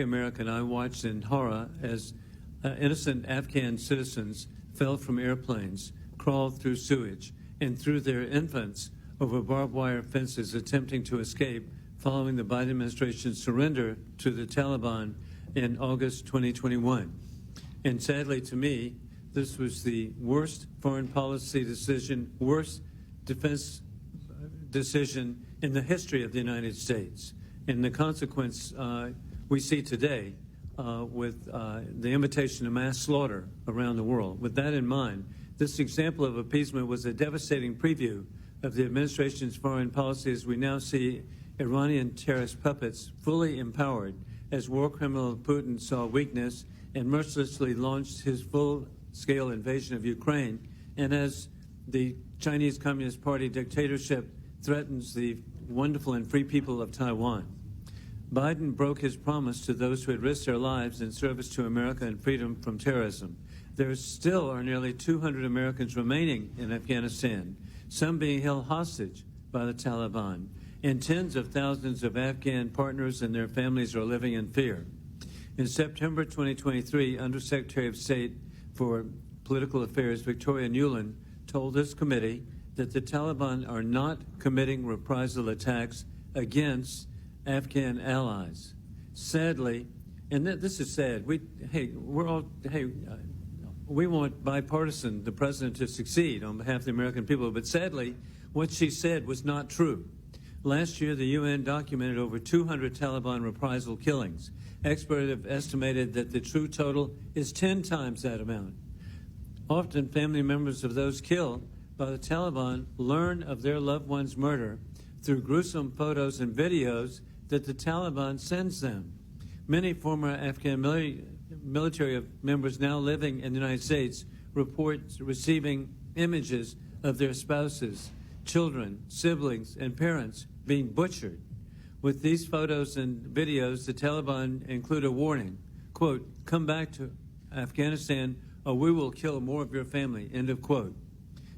American, I watched in horror as innocent Afghan citizens fell from airplanes, crawled through sewage, and threw their infants over barbed wire fences attempting to escape following the Biden administration's surrender to the Taliban in August 2021. And sadly to me, this was the worst foreign policy decision, worst defense decision in the history of the United States. And the consequence we see today with the invitation to mass slaughter around the world. With that in mind, this example of appeasement was a devastating preview of the administration's foreign policy as we now see Iranian terrorist puppets fully empowered as war criminal Putin saw weakness and mercilessly launched his full-scale invasion of Ukraine, and as the Chinese Communist Party dictatorship threatens the wonderful and free people of Taiwan. Biden broke his promise to those who had risked their lives in service to America and freedom from terrorism. There still are nearly 200 Americans remaining in Afghanistan, some being held hostage by the Taliban, and tens of thousands of Afghan partners and their families are living in fear. In September 2023, Undersecretary of State for Political Affairs Victoria Nuland told this committee that the Taliban are not committing reprisal attacks against Afghan allies. Sadly, and this is sad, we want bipartisan, the president to succeed on behalf of the American people, but sadly, what she said was not true. Last year, the UN documented over 200 Taliban reprisal killings. Experts have estimated that the true total is 10 times that amount. Often, family members of those killed by the Taliban learn of their loved one's murder through gruesome photos and videos that the Taliban sends them. Many former Afghan military members now living in the United States report receiving images of their spouses, children, siblings, and parents being butchered. With these photos and videos, the Taliban include a warning, quote, "Come back to Afghanistan or we will kill more of your family," end of quote.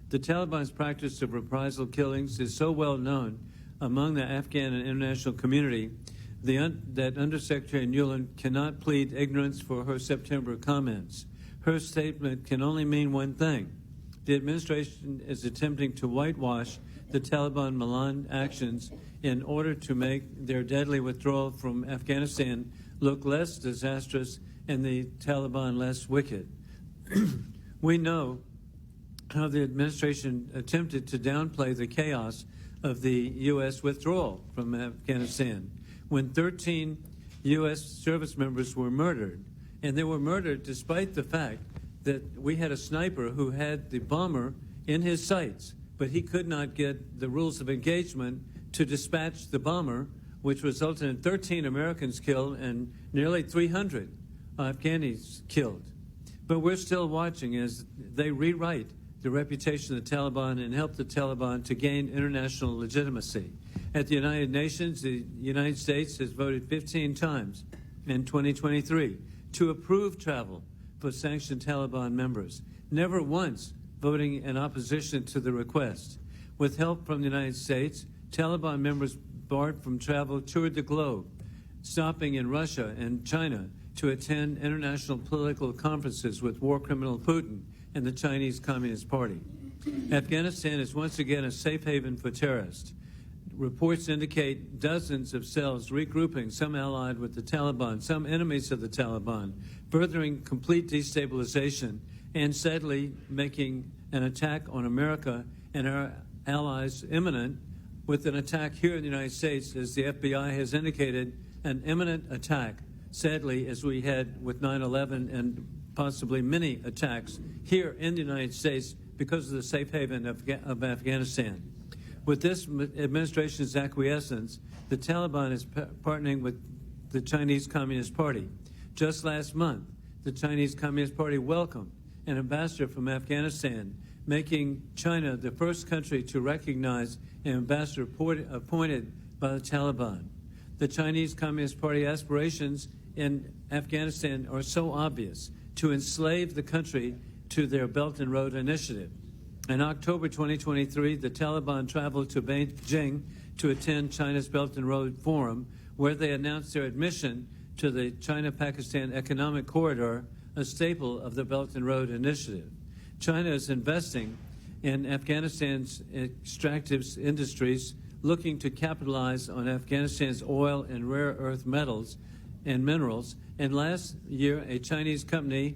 The Taliban's practice of reprisal killings is so well known among the Afghan and international community that Undersecretary Nuland cannot plead ignorance for her September comments. Her statement can only mean one thing. The administration is attempting to whitewash the Taliban malign actions in order to make their deadly withdrawal from Afghanistan look less disastrous and the Taliban less wicked. We know how the administration attempted to downplay the chaos of the U.S. withdrawal from Afghanistan when 13 U.S. service members were murdered. And they were murdered despite the fact that we had a sniper who had the bomber in his sights, but he could not get the rules of engagement to dispatch the bomber, which resulted in 13 Americans killed and nearly 300 Afghanis killed. But we're still watching as they rewrite the reputation of the Taliban and help the Taliban to gain international legitimacy. At the United Nations, the United States has voted 15 times in 2023 to approve travel for sanctioned Taliban members, never once voting in opposition to the request. With help from the United States, Taliban members barred from travel toured the globe, stopping in Russia and China to attend international political conferences with war criminal Putin and the Chinese Communist Party. Afghanistan is once again a safe haven for terrorists. Reports indicate dozens of cells regrouping, some allied with the Taliban, some enemies of the Taliban, furthering complete destabilization and sadly making an attack on America and our allies imminent, with an attack here in the United States, as the FBI has indicated, an imminent attack, sadly, as we had with 9/11 and possibly many attacks here in the United States because of the safe haven of Afghanistan. With this administration's acquiescence, the Taliban is partnering with the Chinese Communist Party. Just last month, the Chinese Communist Party welcomed an ambassador from Afghanistan, making China the first country to recognize an ambassador appointed by the Taliban. The Chinese Communist Party aspirations in Afghanistan are so obvious: to enslave the country to their Belt and Road Initiative. In October 2023, the Taliban traveled to Beijing to attend China's Belt and Road Forum, where they announced their admission to the China-Pakistan Economic Corridor, a staple of the Belt and Road Initiative. China is investing in Afghanistan's extractive industries, looking to capitalize on Afghanistan's oil and rare earth metals and minerals. And last year, a Chinese company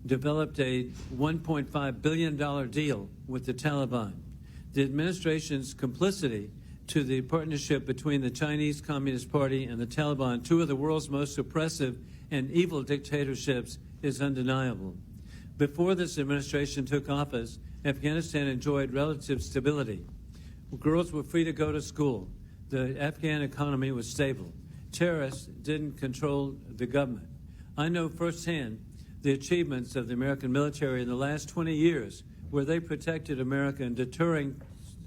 developed a $1.5 billion deal with the Taliban. The administration's complicity to the partnership between the Chinese Communist Party and the Taliban, two of the world's most oppressive and evil dictatorships, is undeniable. Before this administration took office, Afghanistan enjoyed relative stability. Girls were free to go to school. The Afghan economy was stable. Terrorists didn't control the government. I know firsthand the achievements of the American military in the last 20 years, where they protected America in deterring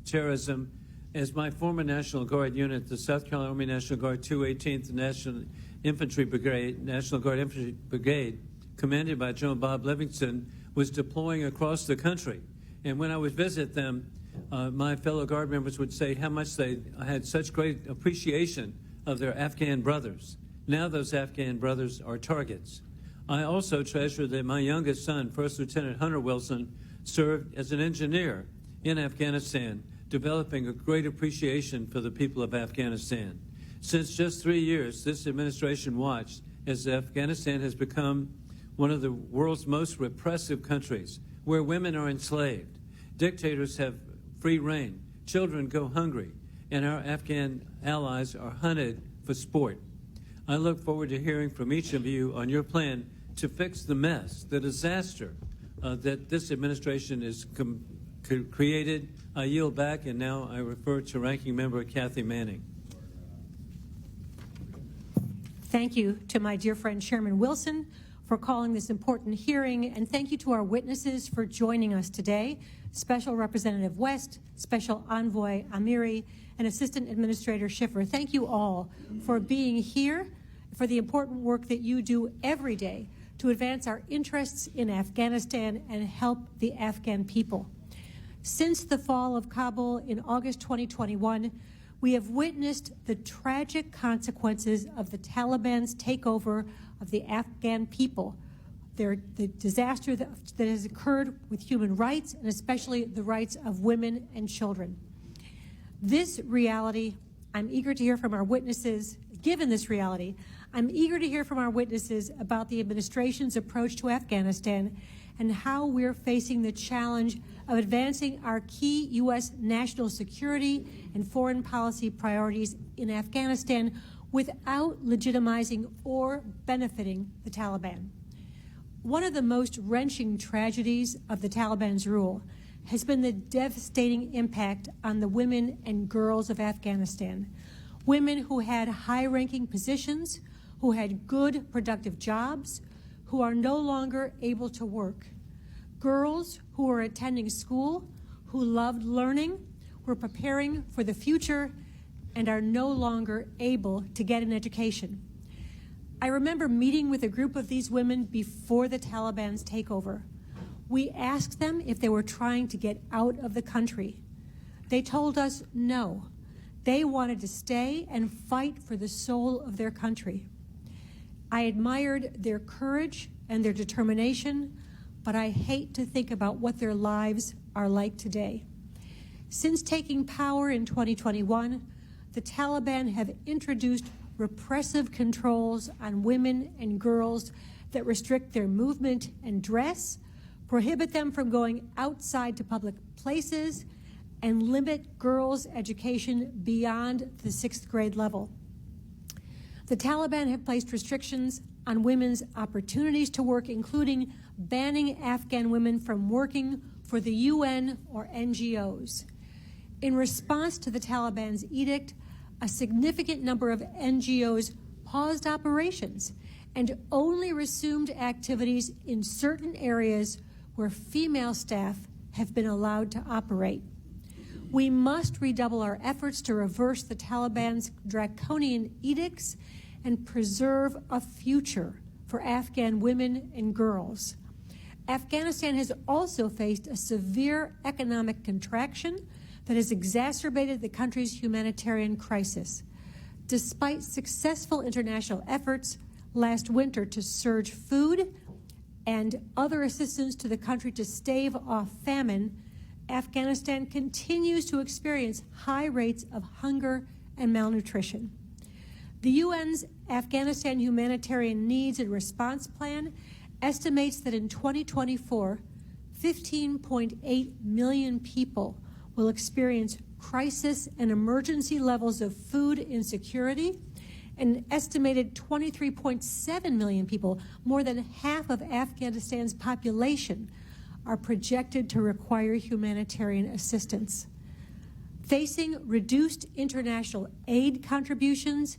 terrorism. As my former National Guard unit, the South Carolina Army National Guard 218th National Infantry Brigade, National Guard Infantry Brigade, commanded by General Bob Livingston, was deploying across the country. And when I would visit them, my fellow Guard members would say how much they had such great appreciation of their Afghan brothers. Now those Afghan brothers are targets. I also treasure that my youngest son, First Lieutenant Hunter Wilson, served as an engineer in Afghanistan, developing a great appreciation for the people of Afghanistan. Since just 3 years, this administration watched as Afghanistan has become one of the world's most repressive countries, where women are enslaved, dictators have free reign, children go hungry, and our Afghan allies are hunted for sport. I look forward to hearing from each of you on your plan to fix the mess, the disaster that this administration has created. I yield back, and now I refer to Ranking Member Kathy Manning. Thank you to my dear friend Chairman Wilson for calling this important hearing, and thank you to our witnesses for joining us today, Special Representative West, Special Envoy Amiri, and Assistant Administrator Schiffer. Thank you all for being here, for the important work that you do every day to advance our interests in Afghanistan and help the Afghan people. Since the fall of Kabul in August 2021, we have witnessed the tragic consequences of the Taliban's takeover of the Afghan people, the disaster that has occurred with human rights, and especially the rights of women and children. This reality, I'm eager to hear from our witnesses. Given this reality, I'm eager to hear from our witnesses about the administration's approach to Afghanistan and how we're facing the challenge of advancing our key U.S. national security and foreign policy priorities in Afghanistan without legitimizing or benefiting the Taliban. One of the most wrenching tragedies of the Taliban's rule has been the devastating impact on the women and girls of Afghanistan. Women who had high-ranking positions, who had good, productive jobs, who are no longer able to work. Girls who are attending school, who loved learning, were preparing for the future, and are no longer able to get an education. I remember meeting with a group of these women before the Taliban's takeover. We asked them if they were trying to get out of the country. They told us no. They wanted to stay and fight for the soul of their country. I admired their courage and their determination, but I hate to think about what their lives are like today. Since taking power in 2021, the Taliban have introduced repressive controls on women and girls that restrict their movement and dress, prohibit them from going outside to public places, and limit girls' education beyond the 6th grade level. The Taliban have placed restrictions on women's opportunities to work, including banning Afghan women from working for the UN or NGOs. In response to the Taliban's edict, a significant number of NGOs paused operations and only resumed activities in certain areas where female staff have been allowed to operate. We must redouble our efforts to reverse the Taliban's draconian edicts and preserve a future for Afghan women and girls. Afghanistan has also faced a severe economic contraction that has exacerbated the country's humanitarian crisis. Despite successful international efforts last winter to surge food and other assistance to the country to stave off famine, Afghanistan continues to experience high rates of hunger and malnutrition. The UN's Afghanistan Humanitarian Needs and Response Plan estimates that in 2024, 15.8 million people will experience crisis and emergency levels of food insecurity. An estimated 23.7 million people, more than half of Afghanistan's population, are projected to require humanitarian assistance. Facing reduced international aid contributions,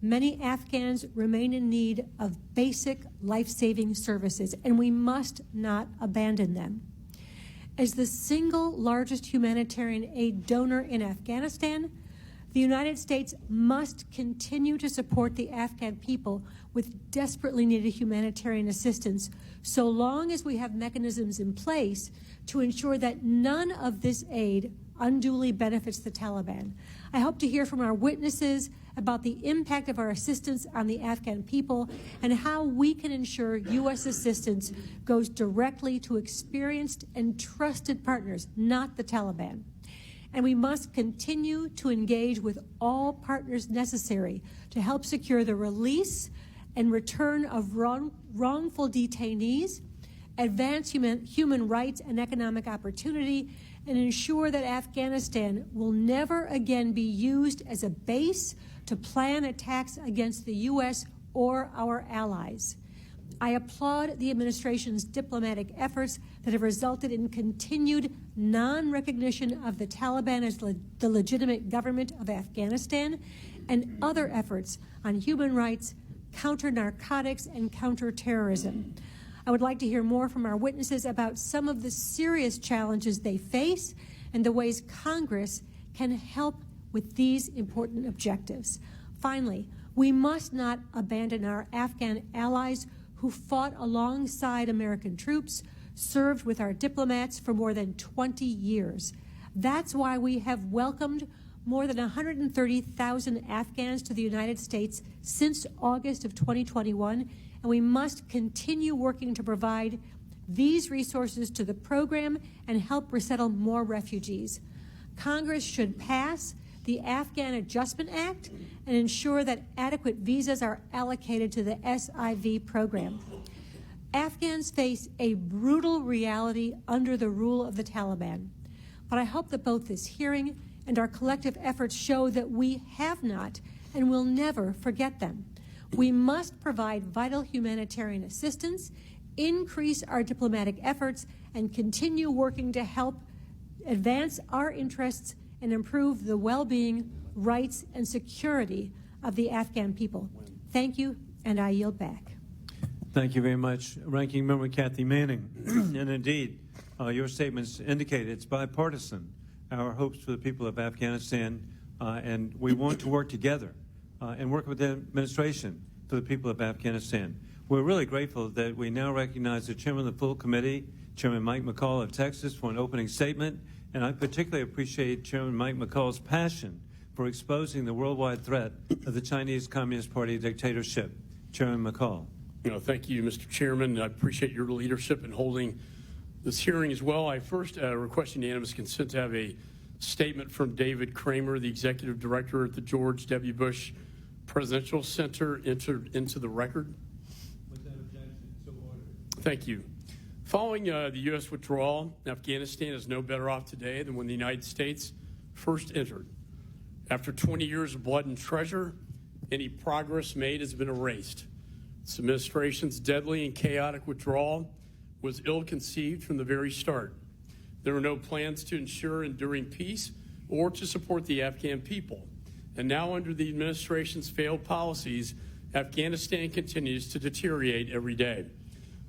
many Afghans remain in need of basic life-saving services, and we must not abandon them. As the single largest humanitarian aid donor in Afghanistan, the United States must continue to support the Afghan people with desperately needed humanitarian assistance so long as we have mechanisms in place to ensure that none of this aid unduly benefits the Taliban. I hope to hear from our witnesses about the impact of our assistance on the Afghan people and how we can ensure U.S. assistance goes directly to experienced and trusted partners, not the Taliban. And we must continue to engage with all partners necessary to help secure the release and return of wrongful detainees, advance human rights and economic opportunity, and ensure that Afghanistan will never again be used as a base to plan attacks against the U.S. or our allies. I applaud the administration's diplomatic efforts that have resulted in continued non-recognition of the Taliban as the legitimate government of Afghanistan and other efforts on human rights, counter-narcotics, and counter-terrorism. I would like to hear more from our witnesses about some of the serious challenges they face and the ways Congress can help with these important objectives. Finally, we must not abandon our Afghan allies who fought alongside American troops, served with our diplomats for more than 20 years. That's why we have welcomed more than 130,000 Afghans to the United States since August of 2021, and we must continue working to provide these resources to the program and help resettle more refugees. Congress should pass the Afghan Adjustment Act and ensure that adequate visas are allocated to the SIV program. Afghans face a brutal reality under the rule of the Taliban, but I hope that both this hearing and our collective efforts show that we have not and will never forget them. We must provide vital humanitarian assistance, increase our diplomatic efforts, and continue working to help advance our interests and improve the well-being, rights, and security of the Afghan people. Thank you, and I yield back. Thank you very much, Ranking Member Kathy Manning. And indeed, your statements indicate it's bipartisan, our hopes for the people of Afghanistan, and we want to work together and work with the administration for the people of Afghanistan. We're really grateful that we now recognize the Chairman of the full committee, Chairman Mike McCall of Texas, for an opening statement. And I particularly appreciate Chairman Mike McCall's passion for exposing the worldwide threat of the Chinese Communist Party dictatorship. Chairman McCall. Thank you, Mr. Chairman. I appreciate your leadership in holding this hearing as well. I first request unanimous consent to have a statement from David Kramer, the Executive Director at the George W. Bush Presidential Center, entered into the record. Without objection, so ordered. Thank you. Following the U.S. withdrawal, Afghanistan is no better off today than when the United States first entered. After 20 years of blood and treasure, any progress made has been erased. This administration's deadly and chaotic withdrawal was ill-conceived from the very start. There were no plans to ensure enduring peace or to support the Afghan people. And now, under the administration's failed policies, Afghanistan continues to deteriorate every day.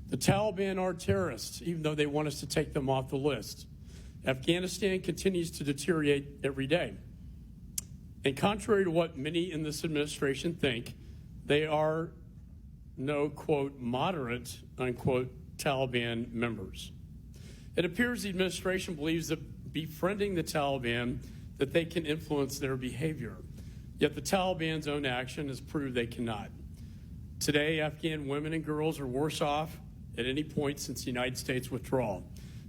The Taliban are terrorists, even though they want us to take them off the list. Afghanistan continues to deteriorate every day. And contrary to what many in this administration think, they are no, quote, moderate, unquote, Taliban members. It appears the administration believes that befriending the Taliban, that they can influence their behavior. Yet the Taliban's own action has proved they cannot. Today, Afghan women and girls are worse off at any point since the United States withdrawal.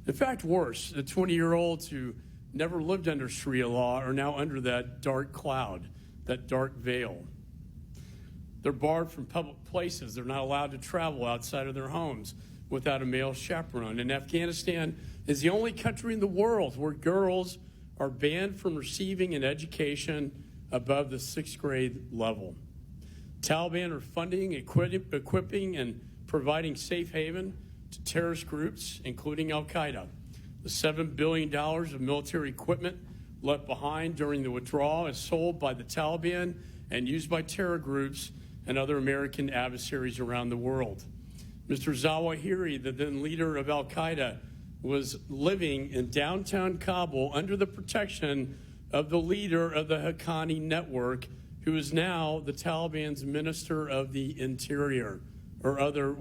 In fact, worse, the 20-year-olds who never lived under Sharia law are now under that dark cloud, that dark veil. They're barred from public places. They're not allowed to travel outside of their homes without a male chaperone. And Afghanistan is the only country in the world where girls are banned from receiving an education above the 6th grade level. Taliban are funding, equipping, and providing safe haven to terrorist groups, including al-Qaeda. The $7 billion of military equipment left behind during the withdrawal is sold by the Taliban and used by terror groups and other American adversaries around the world. Mr. Zawahiri, the then leader of al-Qaeda, was living in downtown Kabul under the protection of the leader of the Haqqani network, who is now the Taliban's Minister of the Interior, in other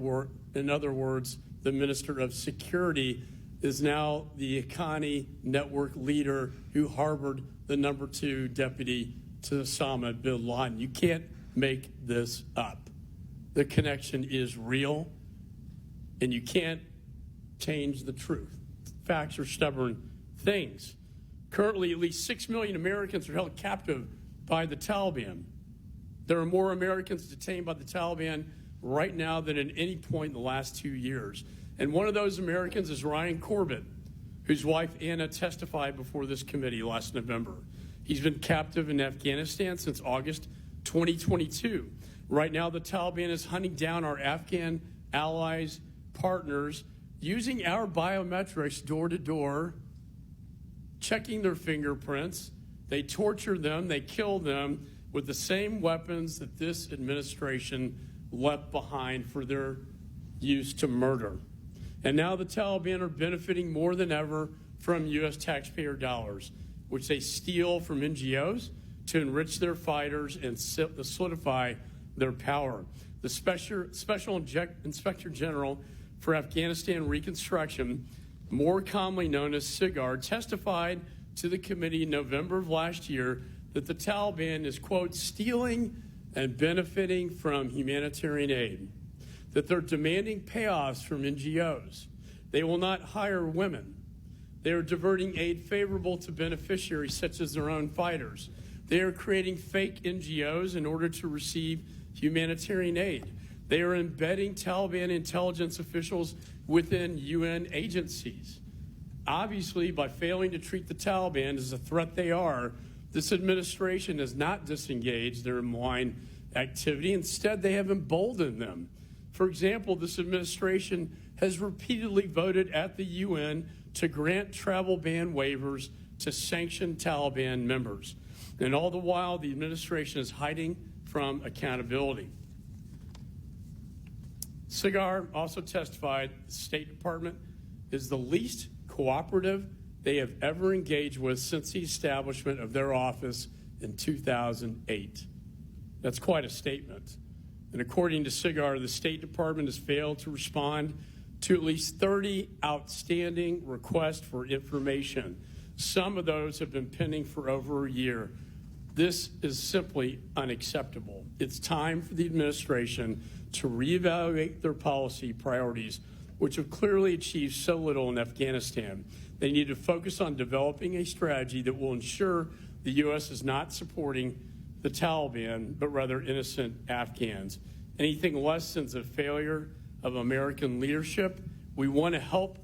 words, the Minister of Security, is now the Haqqani network leader who harbored the #2 deputy to Osama bin Laden. You can't make this up. The connection is real, and you can't change the truth. Facts are stubborn things. Currently, at least 6 million Americans are held captive by the Taliban. There are more Americans detained by the Taliban right now than at any point in the last 2 years. And one of those Americans is Ryan Corbett, whose wife Anna testified before this committee last November. He's been captive in Afghanistan since August 2022. Right now, the Taliban is hunting down our Afghan allies, partners, using our biometrics door to door, checking their fingerprints. They torture them, they kill them with the same weapons that this administration left behind for their use to murder. And now the Taliban are benefiting more than ever from U.S. taxpayer dollars, which they steal from NGOs to enrich their fighters and solidify their power. The Special Inspector General for Afghanistan Reconstruction, more commonly known as SIGAR, testified to the committee in November of last year that the Taliban is, quote, stealing and benefiting from humanitarian aid, that they're demanding payoffs from NGOs. They will not hire women. They are diverting aid favorable to beneficiaries such as their own fighters. They are creating fake NGOs in order to receive humanitarian aid. They are embedding Taliban intelligence officials within UN agencies. Obviously, by failing to treat the Taliban as a threat they are, this administration has not disengaged their malign activity. Instead, they have emboldened them. For example, this administration has repeatedly voted at the UN to grant travel ban waivers to sanctioned Taliban members. And all the while, the administration is hiding from accountability. SIGAR also testified the State Department is the least cooperative they have ever engaged with since the establishment of their office in 2008. That's quite a statement. And according to SIGAR, the State Department has failed to respond to at least 30 outstanding requests for information. Some of those have been pending for over a year. This is simply unacceptable. It's time for the administration to reevaluate their policy priorities, which have clearly achieved so little in Afghanistan. They need to focus on developing a strategy that will ensure the U.S. is not supporting the Taliban, but rather innocent Afghans. Anything less than a failure of American leadership. We want to help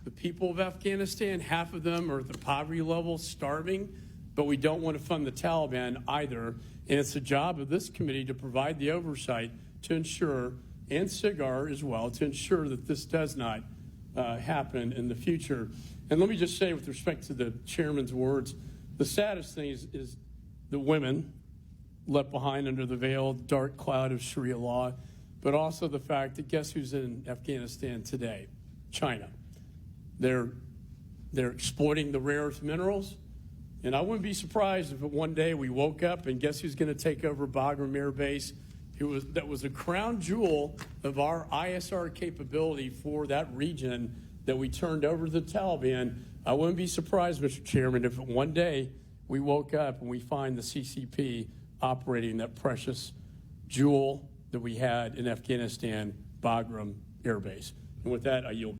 the people of Afghanistan. Half of them are at the poverty level, starving, but we don't want to fund the Taliban either. And it's the job of this committee to provide the oversight to ensure, and SIGAR as well, to ensure that this does not happen in the future. And let me just say, with respect to the chairman's words, the saddest thing is the women left behind under the veiled dark cloud of Sharia law, but also the fact that guess who's in Afghanistan today? China. They're exploiting the rare earth minerals, and I wouldn't be surprised if one day we woke up and guess who's going to take over Bagram Air Base? That was a crown jewel of our ISR capability for that region that we turned over to the Taliban. I wouldn't be surprised, Mr. Chairman, if one day we woke up and we find the CCP operating that precious jewel that we had in Afghanistan, Bagram Air Base. And with that, I yield.